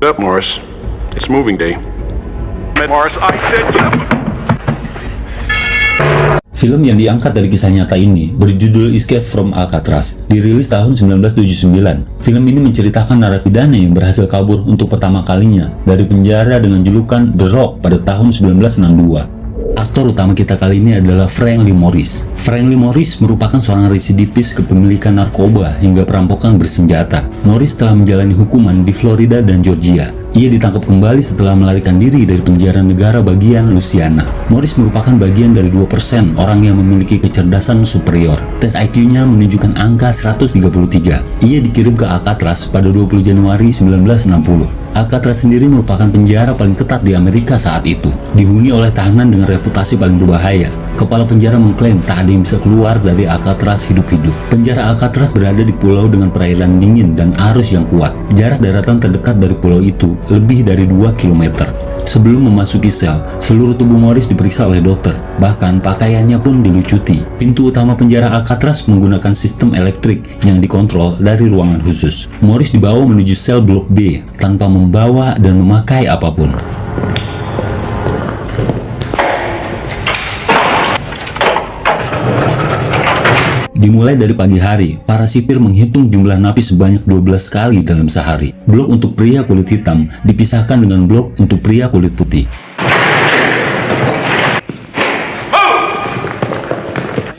Up, Morris. It's moving day. Morris, I said jump. Film yang diangkat dari kisah nyata ini berjudul Escape from Alcatraz, dirilis tahun 1979. Film ini menceritakan narapidana yang berhasil kabur untuk pertama kalinya dari penjara dengan julukan The Rock pada tahun 1962. Aktor utama kita kali ini adalah Frank Lee Morris. Frank Lee Morris merupakan seorang residivis kepemilikan narkoba hingga perampokan bersenjata. Morris telah menjalani hukuman di Florida dan Georgia. Ia ditangkap kembali setelah melarikan diri dari penjara negara bagian Louisiana. Morris merupakan bagian dari 2% orang yang memiliki kecerdasan superior. Tes IQ-nya menunjukkan angka 133. Ia dikirim ke Alcatraz pada 20 Januari 1960. Alcatraz sendiri merupakan penjara paling ketat di Amerika saat itu. Dihuni oleh tahanan dengan reputasi paling berbahaya. Kepala penjara mengklaim tak ada yang bisa keluar dari Alcatraz hidup-hidup. Penjara Alcatraz berada di pulau dengan perairan dingin dan arus yang kuat. Jarak daratan terdekat dari pulau itu lebih dari 2 km. Sebelum memasuki sel, seluruh tubuh Morris diperiksa oleh dokter. Bahkan pakaiannya pun dilucuti. Pintu utama penjara Alcatraz menggunakan sistem elektrik yang dikontrol dari ruangan khusus. Morris dibawa menuju sel blok B tanpa membawa dan memakai apapun. Dimulai dari pagi hari, para sipir menghitung jumlah napi sebanyak 12 kali dalam sehari. Blok untuk pria kulit hitam dipisahkan dengan blok untuk pria kulit putih.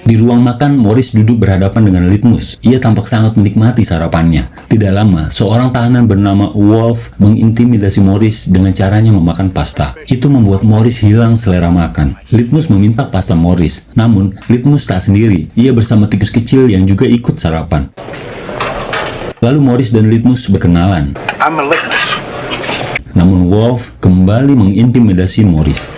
Di ruang makan, Morris duduk berhadapan dengan Litmus. Ia tampak sangat menikmati sarapannya. Tidak lama, seorang tahanan bernama Wolf mengintimidasi Morris dengan caranya memakan pasta. Itu membuat Morris hilang selera makan. Litmus meminta pasta Morris. Namun, Litmus tak sendiri. Ia bersama tikus kecil yang juga ikut sarapan. Lalu Morris dan Litmus berkenalan. Namun Wolf kembali mengintimidasi Morris.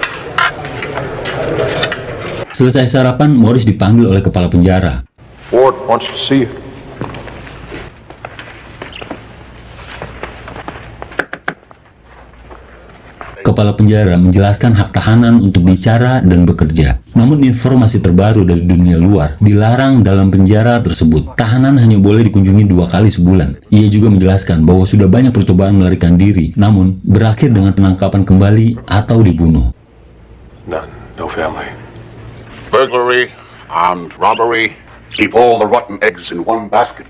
Selesai sarapan, Morris dipanggil oleh kepala penjara. Ward wants to see you. Kepala penjara menjelaskan hak tahanan untuk bicara dan bekerja. Namun informasi terbaru dari dunia luar dilarang dalam penjara tersebut. Tahanan hanya boleh dikunjungi 2 kali sebulan. Ia juga menjelaskan bahwa sudah banyak percobaan melarikan diri, namun berakhir dengan penangkapan kembali atau dibunuh. None. No family. Burglary, armed robbery, keep all the rotten eggs in one basket.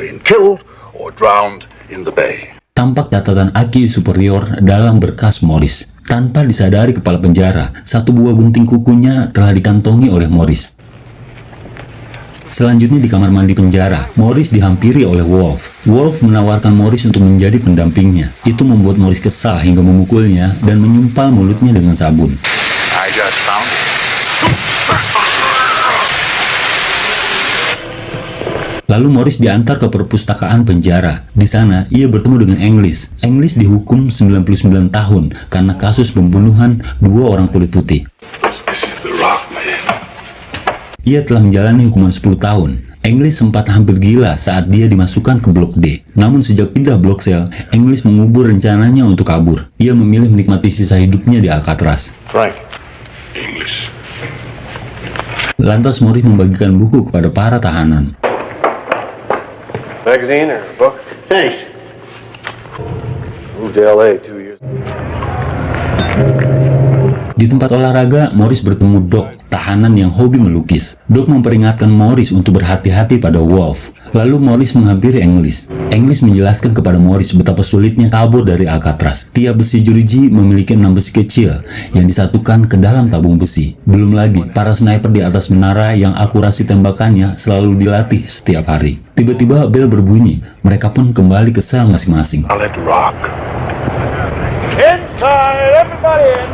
Being killed or drowned in the bay. Tampak catatan IQ superior dalam berkas Morris. Tanpa disadari kepala penjara, satu buah gunting kukunya telah dikantongi oleh Morris. Selanjutnya di kamar mandi penjara, Morris dihampiri oleh Wolf. Wolf menawarkan Morris untuk menjadi pendampingnya. Itu membuat Morris kesal hingga memukulnya dan menyumpal mulutnya dengan sabun. I just found it. Lalu Morris diantar ke perpustakaan penjara. Di sana, ia bertemu dengan English. English dihukum 99 tahun karena kasus pembunuhan 2 orang kulit putih. This is the rock, man. Ia telah menjalani hukuman 10 tahun. English sempat hampir gila saat dia dimasukkan ke blok D. Namun sejak pindah blok sel, English mengubur rencananya untuk kabur. Ia memilih menikmati sisa hidupnya di Alcatraz. Frank. English. Lantas Morris membagikan buku kepada para tahanan. Magazine or a book? Thanks. Moved to LA 2 years. Di tempat olahraga, Morris bertemu Doc, tahanan yang hobi melukis. Doc memperingatkan Morris untuk berhati-hati pada Wolf. Lalu Morris menghampiri English. English menjelaskan kepada Morris betapa sulitnya kabur dari Alcatraz. Tiap besi jeruji memiliki 6 besi kecil yang disatukan ke dalam tabung besi. Belum lagi, para sniper di atas menara yang akurasi tembakannya selalu dilatih setiap hari. Tiba-tiba bel berbunyi. Mereka pun kembali ke sel masing-masing. I'll let rock. Inside, everybody in.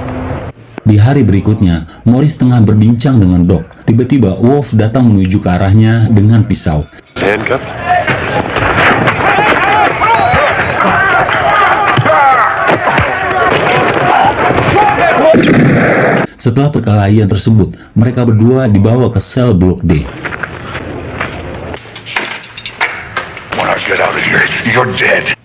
Di hari berikutnya, Morris tengah berbincang dengan Doc. Tiba-tiba Wolf datang menuju ke arahnya dengan pisau. Handcuffed? Setelah perkelahian tersebut, mereka berdua dibawa ke sel blok D. When I get out of here, you're dead.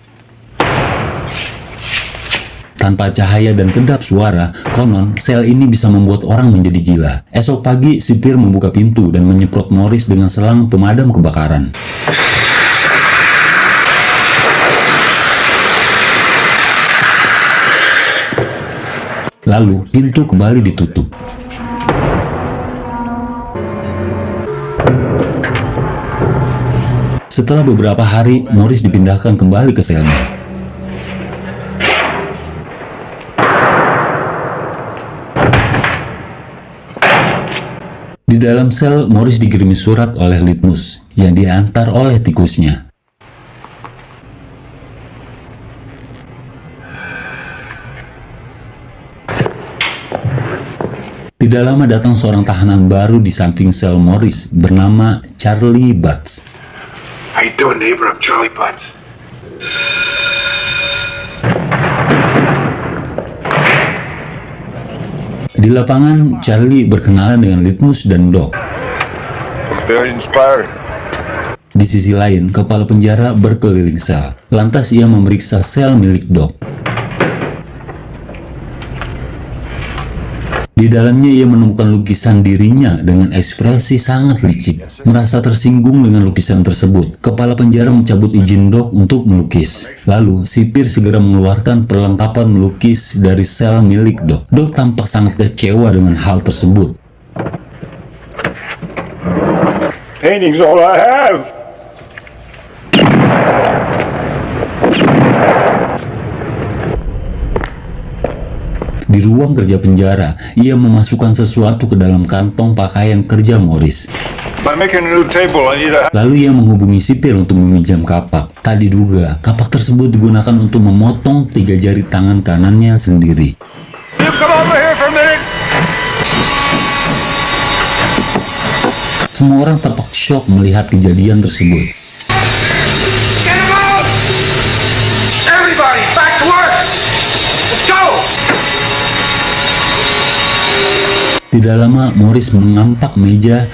Tanpa cahaya dan kedap suara, konon sel ini bisa membuat orang menjadi gila. Esok pagi, sipir membuka pintu dan menyemprot Morris dengan selang pemadam kebakaran. Lalu pintu kembali ditutup. Setelah beberapa hari, Morris dipindahkan kembali ke selnya. Di dalam sel, Morris dikirimi surat oleh Litmus yang diantar oleh tikusnya. Tidak lama datang seorang tahanan baru di samping sel Morris bernama Charlie Butts. How you doing, neighbor? I'm Charlie Butts. Di lapangan, Charlie berkenalan dengan Litmus dan Doc. Very inspiring. Di sisi lain, kepala penjara berkeliling sel. Lantas ia memeriksa sel milik Doc. Di dalamnya ia menemukan lukisan dirinya dengan ekspresi sangat licik. Merasa tersinggung dengan lukisan tersebut, kepala penjara mencabut izin Doc untuk melukis. Lalu, sipir segera mengeluarkan perlengkapan melukis dari sel milik Doc. Doc tampak sangat kecewa dengan hal tersebut. Painting's all I have. Di ruang kerja penjara, ia memasukkan sesuatu ke dalam kantong pakaian kerja Morris. By making a new table, I need a... Lalu ia menghubungi sipir untuk meminjam kapak. Tak diduga, kapak tersebut digunakan untuk memotong 3 jari tangan kanannya sendiri. You come over here for a minute. Semua orang tampak syok melihat kejadian tersebut. Get him out! Everybody, back to work! Let's go! Tidak lama, Morris mengampak meja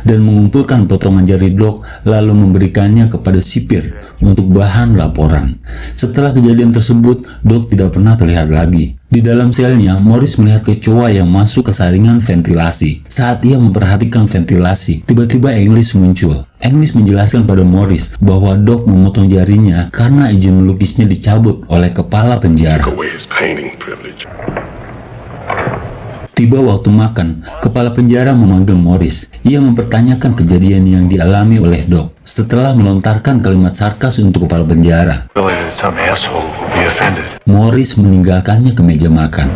dan mengumpulkan potongan jari Doc, lalu memberikannya kepada sipir untuk bahan laporan. Setelah kejadian tersebut, Doc tidak pernah terlihat lagi. Di dalam selnya, Morris melihat kecoa yang masuk ke saringan ventilasi. Saat ia memperhatikan ventilasi, tiba-tiba English muncul. English menjelaskan pada Morris bahwa Doc memotong jarinya karena izin melukisnya dicabut oleh kepala penjara. Away his painting privilege. Tiba waktu makan, kepala penjara memanggil Morris. Ia mempertanyakan kejadian yang dialami oleh Doc. Setelah melontarkan kalimat sarkas untuk kepala penjara, Morris meninggalkannya ke meja makan.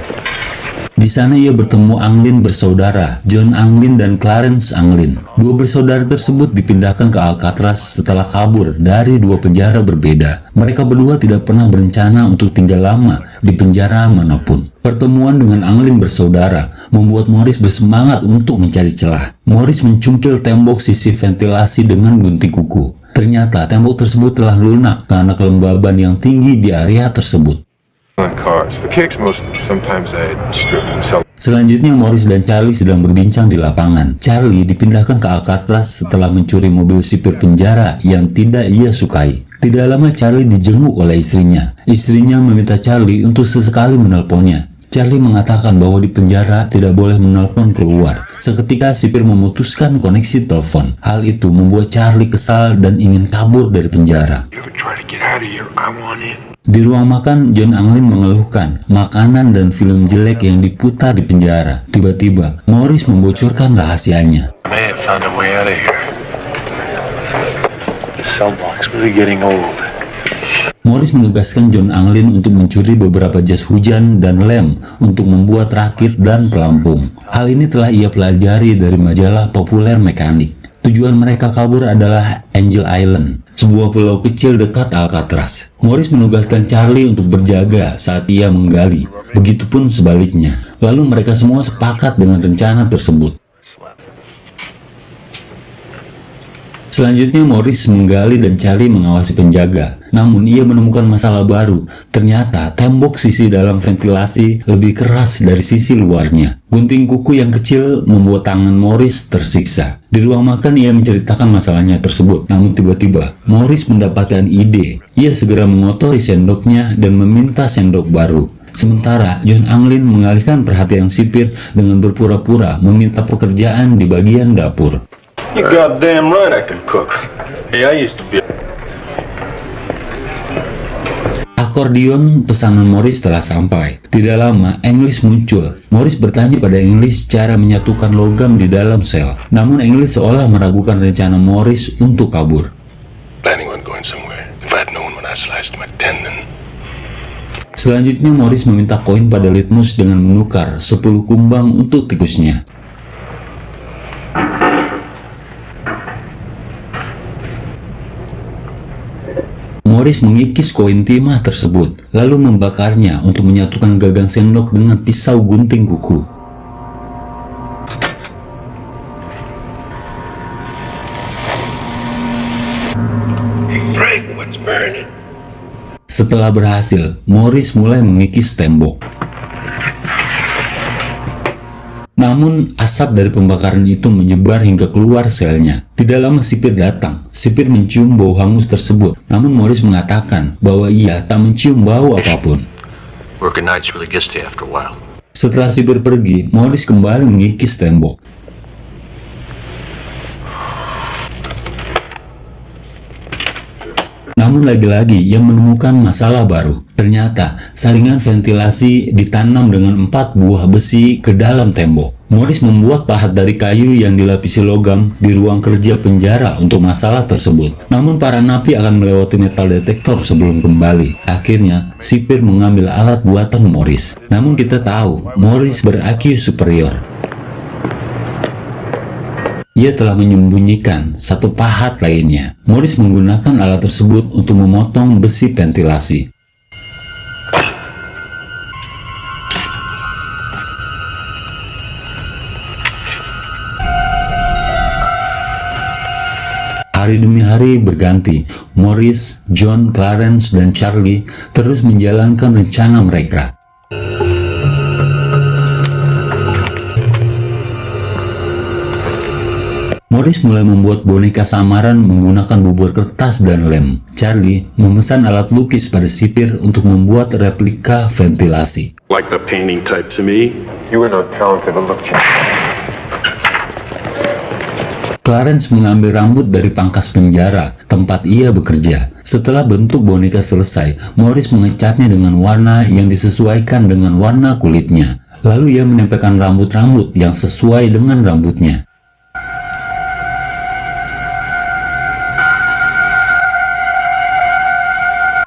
Di sana ia bertemu Anglin bersaudara, John Anglin dan Clarence Anglin. Dua bersaudara tersebut dipindahkan ke Alcatraz setelah kabur dari 2 penjara berbeda. Mereka berdua tidak pernah berencana untuk tinggal lama di penjara manapun. Pertemuan dengan Anglin bersaudara membuat Morris bersemangat untuk mencari celah. Morris mencungkil tembok sisi ventilasi dengan gunting kuku. Ternyata tembok tersebut telah lunak karena kelembaban yang tinggi di area tersebut. Selanjutnya, Morris dan Charlie sedang berbincang di lapangan. Charlie dipindahkan ke Alcatraz setelah mencuri mobil sipir penjara yang tidak ia sukai. Tidak lama Charlie dijenguk oleh istrinya. Istrinya meminta Charlie untuk sesekali menelponnya. Charlie mengatakan bahwa di penjara tidak boleh menelpon keluar. Seketika sipir memutuskan koneksi telepon. Hal itu membuat Charlie kesal dan ingin kabur dari penjara. Di ruang makan, John Anglin mengeluhkan makanan dan film jelek yang diputar di penjara. Tiba-tiba, Morris membocorkan rahasianya. Morris menugaskan John Anglin untuk mencuri beberapa jas hujan dan lem untuk membuat rakit dan pelampung. Hal ini telah ia pelajari dari majalah populer mekanik. Tujuan mereka kabur adalah Angel Island, sebuah pulau kecil dekat Alcatraz. Morris menugaskan Charlie untuk berjaga saat ia menggali, begitupun sebaliknya. Lalu mereka semua sepakat dengan rencana tersebut. Selanjutnya Morris menggali dan Charlie mengawasi penjaga. Namun ia menemukan masalah baru. Ternyata tembok sisi dalam ventilasi lebih keras dari sisi luarnya. Gunting kuku yang kecil membuat tangan Morris tersiksa. Di ruang makan ia menceritakan masalahnya tersebut. Namun tiba-tiba Morris mendapatkan ide. Ia segera mengotori sendoknya dan meminta sendok baru. Sementara John Anglin mengalihkan perhatian sipir dengan berpura-pura meminta pekerjaan di bagian dapur. You goddamn right I can cook. Hey, I used to be... Akordion pesanan Morris telah sampai. Tidak lama, English muncul. Morris bertanya pada English cara menyatukan logam di dalam sel. Namun English seolah meragukan rencana Morris untuk kabur. Planning on going somewhere. If I'd known when I sliced my tendon. Selanjutnya Morris meminta koin pada Litmus dengan menukar 10 kumbang untuk tikusnya. Morris mengikis koin timah tersebut, lalu membakarnya untuk menyatukan gagang sendok dengan pisau gunting kuku. Setelah berhasil, Morris mulai mengikis tembok. Namun, asap dari pembakaran itu menyebar hingga keluar selnya. Tidak lama sipir datang. Sipir mencium bau hangus tersebut. Namun Morris mengatakan bahwa ia tak mencium bau apapun. Working nights really gets to you after a while. Setelah sipir pergi, Morris kembali mengikis tembok. Namun lagi-lagi ia menemukan masalah baru. Ternyata saringan ventilasi ditanam dengan 4 buah besi ke dalam tembok. Morris membuat pahat dari kayu yang dilapisi logam di ruang kerja penjara untuk masalah tersebut. Namun para napi akan melewati metal detektor sebelum kembali. Akhirnya, sipir mengambil alat buatan Morris. Namun kita tahu, Morris ber-IQ superior. Ia telah menyembunyikan satu pahat lainnya. Morris menggunakan alat tersebut untuk memotong besi ventilasi. Hari demi hari berganti. Morris, John, Clarence, dan Charlie terus menjalankan rencana mereka. Morris mulai membuat boneka samaran menggunakan bubur kertas dan lem. Charlie memesan alat lukis pada sipir untuk membuat replika ventilasi. Like the painting type to me. You were not talented to look. Clarence mengambil rambut dari pangkas penjara tempat ia bekerja. Setelah bentuk boneka selesai, Morris mengecatnya dengan warna yang disesuaikan dengan warna kulitnya. Lalu ia menempelkan rambut-rambut yang sesuai dengan rambutnya.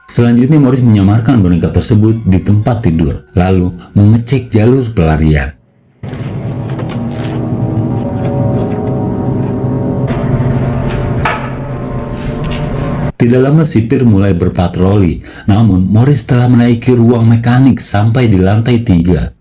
Selanjutnya Morris menyamarkan boneka tersebut di tempat tidur, lalu mengecek jalur pelarian. Tidak lama sipir mulai berpatroli, namun Morris telah menaiki ruang mekanik sampai di lantai 3.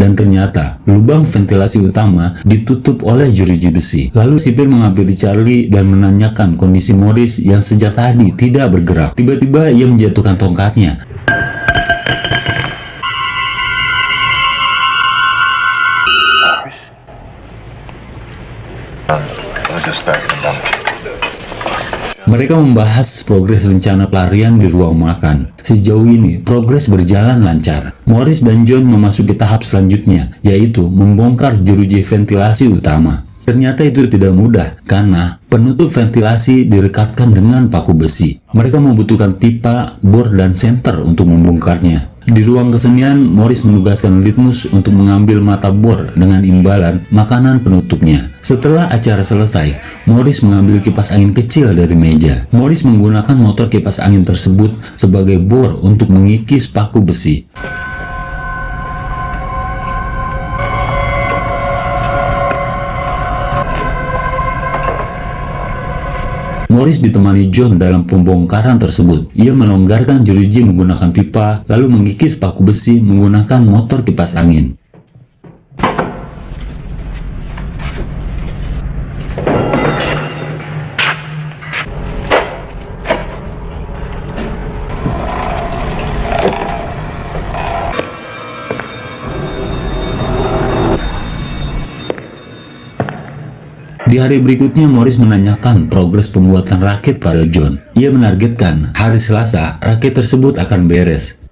Dan ternyata, lubang ventilasi utama ditutup oleh jeruji besi. Lalu sipir menghampiri Charlie dan menanyakan kondisi Morris yang sejak tadi tidak bergerak. Tiba-tiba ia menjatuhkan tongkatnya. Mereka membahas progres rencana pelarian di ruang makan. Sejauh ini, progres berjalan lancar. Morris dan John memasuki tahap selanjutnya, yaitu membongkar jeruji ventilasi utama. Ternyata itu tidak mudah, karena penutup ventilasi direkatkan dengan paku besi. Mereka membutuhkan pipa, bor, dan senter untuk membongkarnya. Di ruang kesenian, Morris menugaskan Litmus untuk mengambil mata bor dengan imbalan makanan penutupnya. Setelah acara selesai, Morris mengambil kipas angin kecil dari meja. Morris menggunakan motor kipas angin tersebut sebagai bor untuk mengikis paku besi. Morris ditemani John dalam pembongkaran tersebut. Ia melonggarkan jeruji menggunakan pipa, lalu mengikis paku besi menggunakan motor kipas angin. Di hari berikutnya, Morris menanyakan progres pembuatan rakit pada John. Ia menargetkan hari Selasa rakit tersebut akan beres.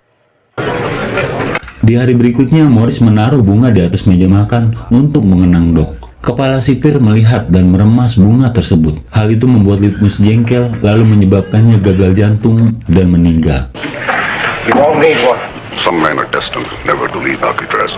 Di hari berikutnya, Morris menaruh bunga di atas meja makan untuk mengenang Doc. Kepala sipir melihat dan meremas bunga tersebut. Hal itu membuat Litmus jengkel, lalu menyebabkannya gagal jantung dan meninggal. You won't need one. Some men are destined never to leave Alcatraz.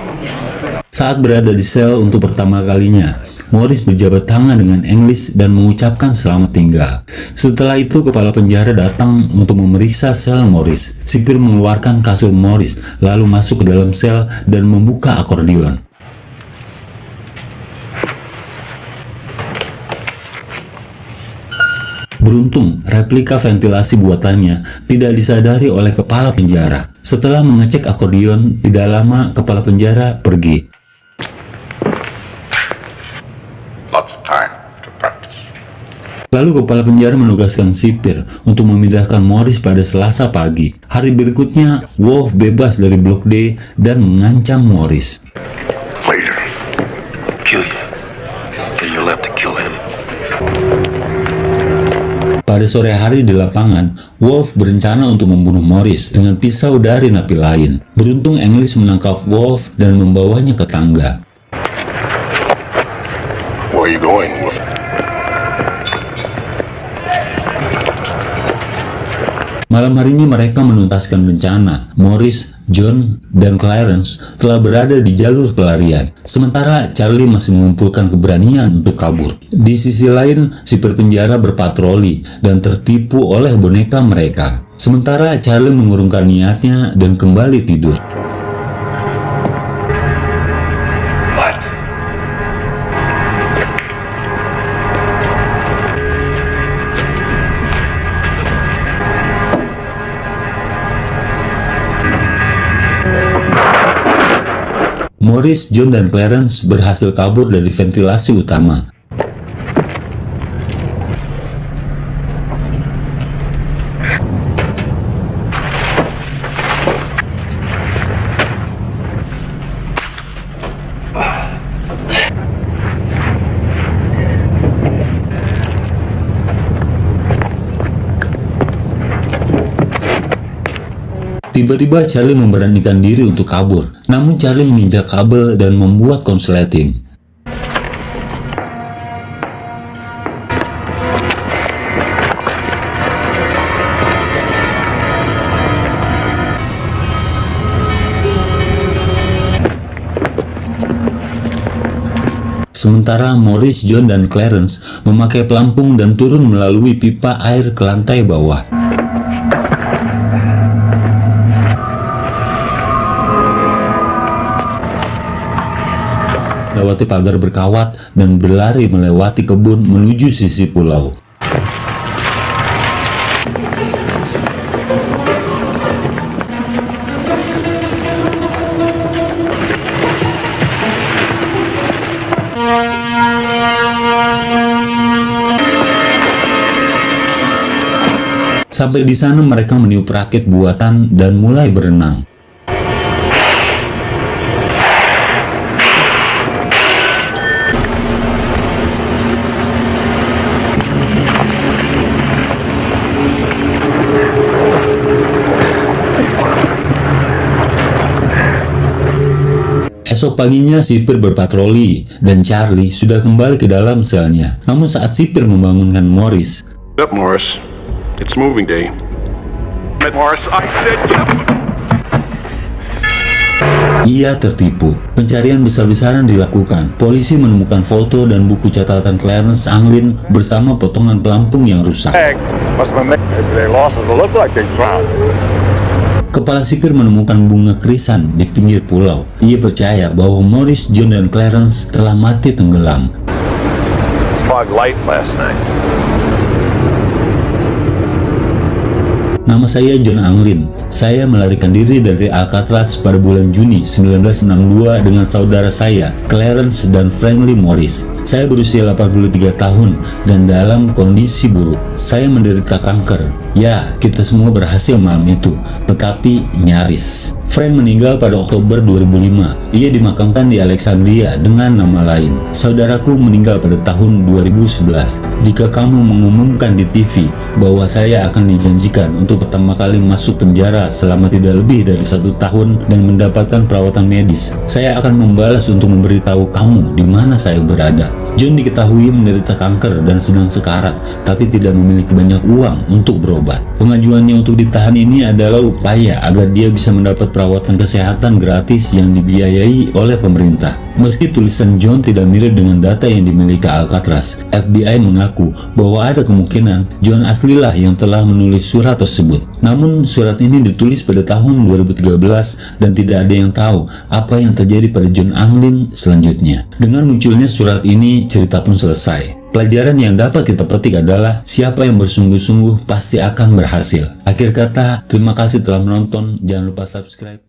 Saat berada di sel untuk pertama kalinya, Morris berjabat tangan dengan English dan mengucapkan selamat tinggal. Setelah itu, kepala penjara datang untuk memeriksa sel Morris. Sipir mengeluarkan kasur Morris, lalu masuk ke dalam sel dan membuka akordeon. Beruntung, replika ventilasi buatannya tidak disadari oleh kepala penjara. Setelah mengecek akordeon, tidak lama kepala penjara pergi. Lots of time to practice. Lalu kepala penjara menugaskan sipir untuk memindahkan Morris pada Selasa pagi. Hari berikutnya, Wolf bebas dari Blok D dan mengancam Morris. Later. Kill you. Then you'll have to kill him. Pada sore hari di lapangan, Wolf berencana untuk membunuh Morris dengan pisau dari napi lain. Beruntung English menangkap Wolf dan membawanya ke tangga. Where are you going, Wolf? Malam harinya mereka menuntaskan bencana. Morris, John, dan Clarence telah berada di jalur pelarian. Sementara Charlie masih mengumpulkan keberanian untuk kabur. Di sisi lain, sipir penjara berpatroli dan tertipu oleh boneka mereka. Sementara Charlie mengurungkan niatnya dan kembali tidur. What? Morris, John, dan Clarence berhasil kabur dari ventilasi utama. Tiba-tiba Charlie memberanikan diri untuk kabur, namun Charlie menginjak kabel dan membuat konsleting. Sementara Morris, John, dan Clarence memakai pelampung dan turun melalui pipa air ke lantai bawah. Lewati pagar berkawat dan berlari melewati kebun menuju sisi pulau. Sampai di sana mereka meniup rakit buatan dan mulai berenang. Esok paginya sipir berpatroli dan Charlie sudah kembali ke dalam selnya. Namun saat sipir membangunkan Morris, Up, Morris. It's moving day. Morris, I said get up. ia tertipu. Pencarian besar-besaran dilakukan. Polisi menemukan foto dan buku catatan Clarence Anglin bersama potongan pelampung yang rusak. Kepala sipir menemukan bunga krisan di pinggir pulau. Ia percaya bahwa Morris, John, dan Clarence telah mati tenggelam. Fog light last night. Nama saya John Anglin. Saya melarikan diri dari Alcatraz pada bulan Juni 1962 dengan saudara saya, Clarence dan Franklin Morris. Saya berusia 83 tahun dan dalam kondisi buruk. Saya menderita kanker. Ya, kita semua berhasil malam itu, tetapi nyaris. Frank meninggal pada Oktober 2005. Ia dimakamkan di Alexandria dengan nama lain. Saudaraku meninggal pada tahun 2011. Jika kamu mengumumkan di TV bahwa saya akan dijanjikan untuk pertama kali masuk penjara selama tidak lebih dari 1 tahun dan mendapatkan perawatan medis, saya akan membalas untuk memberitahu kamu di mana saya berada. John diketahui menderita kanker dan sedang sekarat, tapi tidak memiliki banyak uang untuk berobat. Pengajuannya untuk ditahan ini adalah upaya agar dia bisa mendapat perawatan kesehatan gratis yang dibiayai oleh pemerintah. Meski tulisan John tidak mirip dengan data yang dimiliki Alcatraz, FBI mengaku bahwa ada kemungkinan John aslilah yang telah menulis surat tersebut. Namun surat ini ditulis pada tahun 2013 dan tidak ada yang tahu apa yang terjadi pada John Anglin selanjutnya. Dengan munculnya surat ini, cerita pun selesai. Pelajaran yang dapat kita petik adalah siapa yang bersungguh-sungguh pasti akan berhasil. Akhir kata, terima kasih telah menonton. Jangan lupa subscribe.